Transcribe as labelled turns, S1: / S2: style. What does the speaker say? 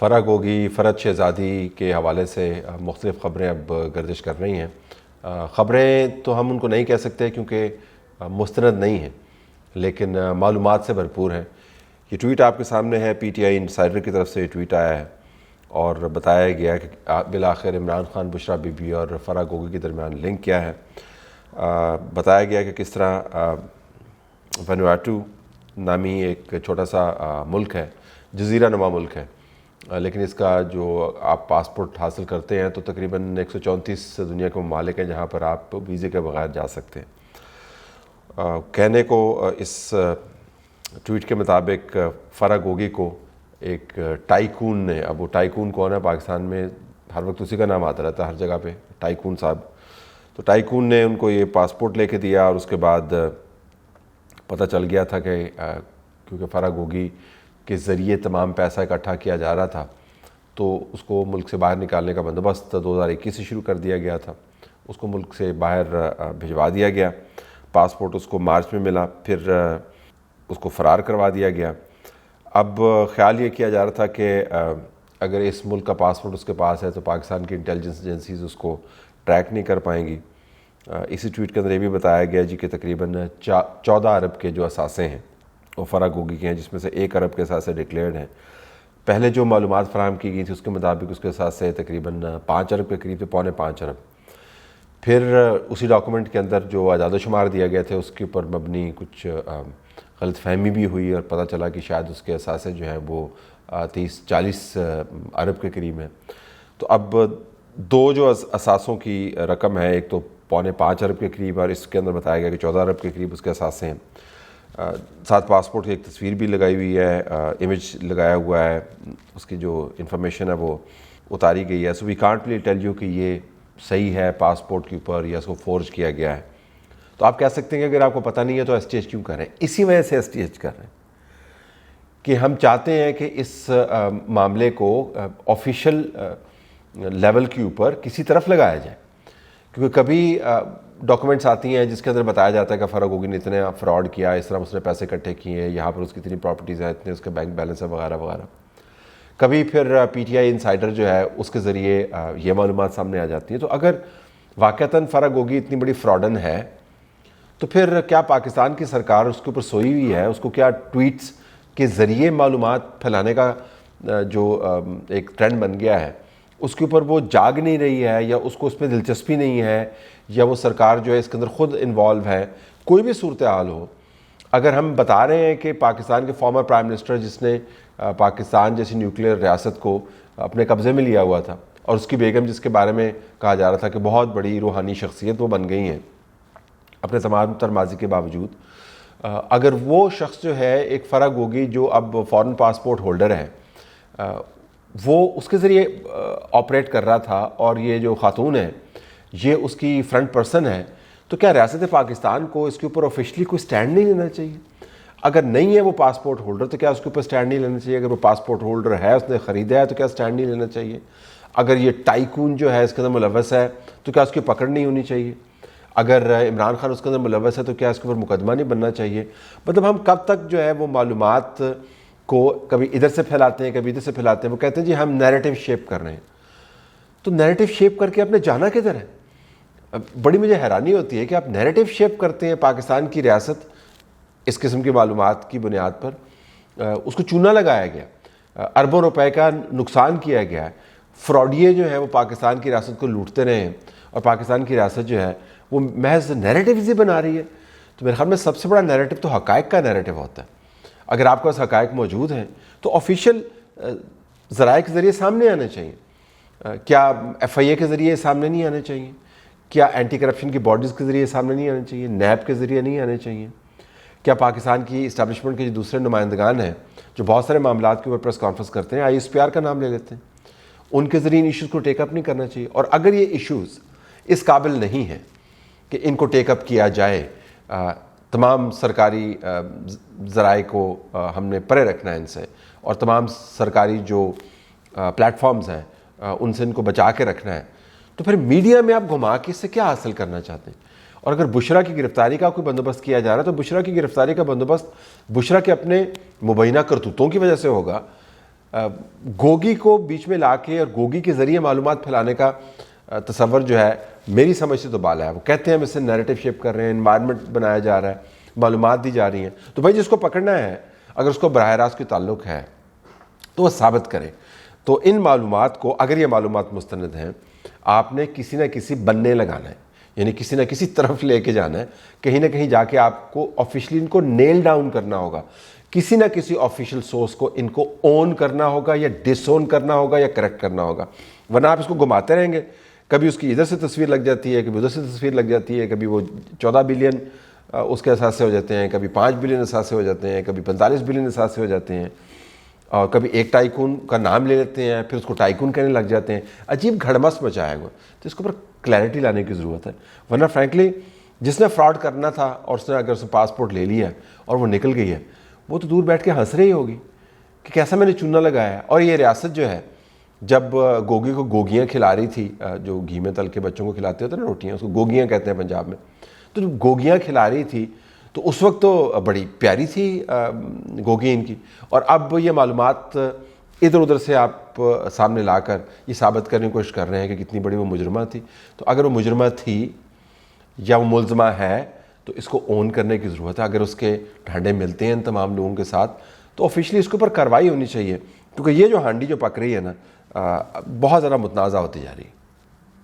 S1: فرح گوگی، فرحت شہزادی کے حوالے سے مختلف خبریں اب گردش کر رہی ہیں۔ خبریں تو ہم ان کو نہیں کہہ سکتے کیونکہ مستند نہیں ہیں، لیکن معلومات سے بھرپور ہیں۔ یہ ٹویٹ آپ کے سامنے ہے، پی ٹی آئی انسائڈر کی طرف سے یہ ٹویٹ آیا ہے اور بتایا گیا کہ بالآخر عمران خان، بشرا بی بی اور فرح گوگی کے درمیان لنک کیا ہے۔ بتایا گیا کہ کس طرح وینویٹو نامی ایک چھوٹا سا ملک ہے، جزیرہ نما ملک ہے، لیکن اس کا جو آپ پاسپورٹ حاصل کرتے ہیں تو تقریباً 134 دنیا کے ممالک ہیں جہاں پر آپ ویزے کے بغیر جا سکتے ہیں۔ کہنے کو اس ٹویٹ کے مطابق فرح گوگی کو ایک ٹائکون نے، اب وہ ٹائکون کون ہے پاکستان میں ہر وقت اسی کا نام آتا رہتا ہے ہر جگہ پہ، ٹائکون صاحب، تو ٹائکون نے ان کو یہ پاسپورٹ لے کے دیا اور اس کے بعد پتہ چل گیا تھا کہ کیونکہ فرح گوگی کے ذریعے تمام پیسہ اکٹھا کیا جا رہا تھا تو اس کو ملک سے باہر نکالنے کا بندوبست 2021 سے شروع کر دیا گیا تھا۔ اس کو ملک سے باہر بھجوا دیا گیا، پاسپورٹ اس کو مارچ میں ملا، پھر اس کو فرار کروا دیا گیا۔ اب خیال یہ کیا جا رہا تھا کہ اگر اس ملک کا پاسپورٹ اس کے پاس ہے تو پاکستان کی انٹیلیجنس ایجنسیز اس کو ٹریک نہیں کر پائیں گی۔ اسی ٹویٹ کے اندر یہ بھی بتایا گیا کہ تقریباً 14 ارب کے جو اثاثے ہیں وہ فرح گوگی کے ہیں، جس میں سے 1 ارب کے اثاثے ڈکلیئرڈ ہیں۔ پہلے جو معلومات فراہم کی گئی تھی اس کے مطابق اس کے اثاثے تقریباً 5 ارب کے قریب تھے، 4.25 ارب۔ پھر اسی ڈاکومنٹ کے اندر جو اعداد و شمار دیا گئے تھے اس کے اوپر مبنی کچھ غلط فہمی بھی ہوئی اور پتہ چلا کہ شاید اس کے اثاثے جو ہیں وہ 30-40 ارب کے قریب ہیں۔ تو اب دو جو اثاثوں کی رقم ہے، ایک تو 4.25 ارب کے قریب اور اس کے اندر بتایا گیا کہ 14 ارب کے قریب اس کے اثاثے ہیں۔ ساتھ پاسپورٹ کی ایک تصویر بھی لگائی ہوئی ہے، امیج لگایا ہوا ہے، اس کی جو انفارمیشن ہے وہ اتاری گئی ہے۔ So we can't really tell you کہ یہ صحیح ہے پاسپورٹ کے اوپر یا اس کو فورج کیا گیا ہے۔ تو آپ کہہ سکتے ہیں کہ اگر آپ کو پتہ نہیں ہے تو ایس ٹی ایچ کیوں کر رہے ہیں؟ اسی وجہ سے ایس ٹی ایچ کر رہے ہیں کہ ہم چاہتے ہیں کہ اس معاملے کو آفیشیل لیول کے اوپر کسی طرف لگایا جائے، کیونکہ کبھی ڈاکومنٹس آتی ہیں جس کے اندر بتایا جاتا ہے کہ فرح گوگی نے اتنے فراڈ کیا، اس طرح اس نے پیسے اکٹھے کیے ہیں، یہاں پر اس کی اتنی پراپرٹیز ہیں، اتنے اس کے بینک بیلنس ہے وغیرہ وغیرہ۔ کبھی پھر پی ٹی آئی انسائڈر جو ہے اس کے ذریعے یہ معلومات سامنے آ جاتی ہیں۔ تو اگر واقعتاً فرح گوگی اتنی بڑی فراڈن ہے تو پھر کیا پاکستان کی سرکار اس کے اوپر سوئی ہوئی ہے؟ اس کو کیا ٹویٹس کے ذریعے معلومات پھیلانے کا جو ایک ٹرینڈ بن گیا ہے اس کے اوپر وہ جاگ نہیں رہی ہے، یا اس کو اس میں دلچسپی نہیں ہے، یا وہ سرکار جو ہے اس کے اندر خود انوالو ہے؟ کوئی بھی صورتحال ہو، اگر ہم بتا رہے ہیں کہ پاکستان کے فارمر پرائم منسٹر جس نے پاکستان جیسی نیوکلیئر ریاست کو اپنے قبضے میں لیا ہوا تھا، اور اس کی بیگم جس کے بارے میں کہا جا رہا تھا کہ بہت بڑی روحانی شخصیت وہ بن گئی ہیں اپنے تمام تر ماضی کے باوجود، اگر وہ شخص جو ہے ایک فرح گوگی جو اب فارن پاسپورٹ ہولڈر ہے وہ اس کے ذریعے آپریٹ کر رہا تھا اور یہ جو خاتون ہے یہ اس کی فرنٹ پرسن ہے، تو کیا ریاست پاکستان کو اس کے اوپر آفیشلی کوئی سٹینڈ نہیں لینا چاہیے؟ اگر نہیں ہے وہ پاسپورٹ ہولڈر تو کیا اس کے اوپر سٹینڈ نہیں لینا چاہیے؟ اگر وہ پاسپورٹ ہولڈر ہے، اس نے خریدا ہے، تو کیا سٹینڈ نہیں لینا چاہیے؟ اگر یہ ٹائکون جو ہے اس کے اندر ملوث ہے تو کیا اس کی پکڑ نہیں ہونی چاہیے؟ اگر عمران خان اس کے اندر ملوث ہے تو کیا اس کے اوپر مقدمہ نہیں بننا چاہیے؟ مطلب ہم کب تک جو ہے وہ معلومات کو کبھی ادھر سے پھیلاتے ہیں کبھی ادھر سے پھیلاتے ہیں؟ وہ کہتے ہیں جی ہم نیریٹو شیپ کر رہے ہیں، تو نیریٹو شیپ کر کے آپ نے جانا کدھر ہے؟ بڑی مجھے حیرانی ہوتی ہے کہ آپ نیریٹو شیپ کرتے ہیں پاکستان کی ریاست اس قسم کی معلومات کی بنیاد پر، اس کو چونا لگایا گیا، اربوں روپے کا نقصان کیا گیا ہے، فراڈیے جو ہیں وہ پاکستان کی ریاست کو لوٹتے رہے ہیں اور پاکستان کی ریاست جو ہے وہ محض نیریٹیوز ہی بنا رہی ہے۔ تو میرے خیال میں سب سے بڑا نیریٹو تو حقائق کا نیریٹو ہوتا ہے۔ اگر آپ کے پاس حقائق موجود ہیں تو آفیشیل ذرائع کے ذریعے سامنے آنے چاہیے۔ کیا ایف آئی اے کے ذریعے سامنے نہیں آنے چاہیے؟ کیا اینٹی کرپشن کی باڈیز کے ذریعے سامنے نہیں آنے چاہیے؟ نیب کے ذریعے نہیں آنے چاہیے؟ کیا پاکستان کی اسٹیبلشمنٹ کے جو دوسرے نمائندگان ہیں جو بہت سارے معاملات کے اوپر پریس کانفرنس کرتے ہیں، آئی ایس پی آر کا نام لے لیتے ہیں، ان کے ذریعے ان ایشوز کو ٹیک اپ نہیں کرنا چاہیے؟ اور اگر یہ ایشوز اس قابل نہیں ہیں کہ ان کو ٹیک اپ کیا جائے، تمام سرکاری ذرائع کو ہم نے پرے رکھنا ہے ان سے، اور تمام سرکاری جو پلیٹ فارمز ہیں ان سے ان کو بچا کے رکھنا ہے، تو پھر میڈیا میں آپ گھما کے اس سے کیا حاصل کرنا چاہتے ہیں؟ اور اگر بشرا کی گرفتاری کا کوئی بندوبست کیا جا رہا ہے تو بشرا کی گرفتاری کا بندوبست بشرا کے اپنے مبینہ کرتوتوں کی وجہ سے ہوگا، گوگی کو بیچ میں لا کے اور گوگی کے ذریعے معلومات پھیلانے کا تصور جو ہے میری سمجھ سے تو بالا ہے. وہ کہتے ہیں ہم اس سے نیریٹو شیپ کر رہے ہیں, انوائرمنٹ بنایا جا رہا ہے, معلومات دی جا رہی ہیں. تو بھائی جس کو پکڑنا ہے, اگر اس کو براہ راست کوئی تعلق ہے تو وہ ثابت کرے. تو ان معلومات کو, اگر یہ معلومات مستند ہیں, آپ نے کسی نہ کسی بننے لگانا ہے, یعنی کسی نہ کسی طرف لے کے جانا ہے. کہیں نہ کہیں جا کے آپ کو آفیشلی ان کو نیل ڈاؤن کرنا ہوگا, کسی نہ کسی آفیشیل سورس کو ان کو اون کرنا ہوگا یا ڈس اون کرنا ہوگا یا کریکٹ کرنا ہوگا. ورنہ آپ اس کو گھماتے رہیں گے, کبھی اس کی ادھر سے تصویر لگ جاتی ہے, کبھی ادھر سے تصویر لگ جاتی ہے, کبھی وہ 14 بلین اس کے اثاثے ہو جاتے ہیں, کبھی 5 بلین اثاثے ہو جاتے ہیں, کبھی 45 بلین اثاثے ہو جاتے ہیں, اور کبھی ایک ٹائکون کا نام لے لیتے ہیں, پھر اس کو ٹائکون کہنے لگ جاتے ہیں. عجیب گھڑمس مچایا ہوا. تو اس کے اوپر کلیئرٹی لانے کی ضرورت ہے. ورنہ فرینکلی جس نے فراڈ کرنا تھا اور اس نے اگر اس نے پاسپورٹ لے لیا اور وہ نکل گئی ہے, وہ تو دور بیٹھ کے ہنس رہی ہوگی کہ کیسا میں نے چونا لگایا ہے. اور یہ ریاست جو ہے, جب گوگی کو گوگیاں کھلا رہی تھی, جو گھی میں تل کے بچوں کو کھلاتے ہوتے نا روٹیاں, اس کو گوگیاں کہتے ہیں پنجاب میں, تو جب گوگیاں کھلا رہی تھی تو اس وقت تو بڑی پیاری تھی گوگی ان کی. اور اب یہ معلومات ادھر ادھر سے آپ سامنے لا کر یہ ثابت کرنے کی کوشش کر رہے ہیں کہ کتنی بڑی وہ مجرمہ تھی. تو اگر وہ مجرمہ تھی یا وہ ملزمہ ہے تو اس کو اون کرنے کی ضرورت ہے. اگر اس کے ڈھانڈے ملتے ہیں ان تمام لوگوں کے ساتھ تو آفیشلی اس کے اوپر کارروائی ہونی چاہیے, کیونکہ یہ جو ہانڈی جو پک رہی ہے نا, بہت زیادہ متنازع ہوتی جا رہی ہے.